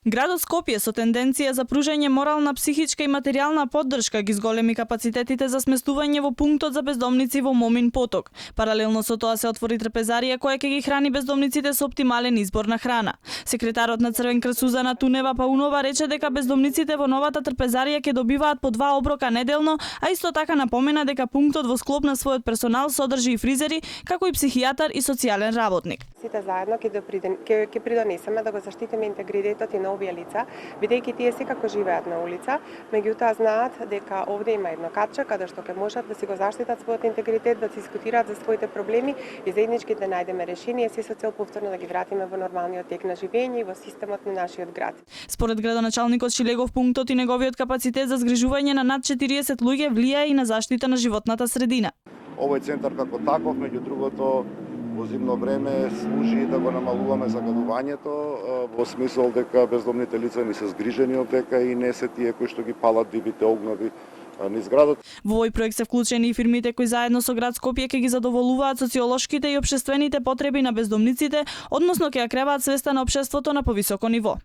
Градот Скопје со тенденција за пружање морална, психичка и материјална поддршка ги зголеми капацитетите за сместување во пунктот за бездомници во Момин Поток. Паралелно со тоа се отвори трпезарија која ќе ги храни бездомниците со оптимален избор на храна. Секретарот на Црвен крст Сузана Тунева Паунова рече дека бездомниците во новата трпезарија ќе добиваат по 2 оброка неделно, а исто така напомена дека пунктот во склоп на својот персонал содржи и фризери, како и психијатар и социјален работник. Сите заедно ќе придонесеме да го заштитиме интегритетот и на овие лица, бидејќи тие секако живеат на улица, меѓутоа знаат дека овде има едно катче каде што ќе можат да си го заштитат својот интегритет, да се дискутираат за своите проблеми и заеднички да најдеме решение, се со цел повторно да ги вратиме во нормалниот тек на живење и во системот на нашиот град. Според градоначалникот Шилегов, пунктот и неговиот капацитет за згрижување на над 40 луѓе влијае и на заштита на животната средина. Овој центар како таков, меѓу другото, во зимно време служи да го намалуваме загадувањето, во смисол дека бездомните лица ни се згрижени од дека и не се тие кои што ги палат дивите огнови низ градот. Во овој проект се вклучени и фирмите кои заедно со град Скопје ќе ги задоволуваат социолошките и општествените потреби на бездомниците, односно ќе ја креваат свеста на општеството на повисоко ниво.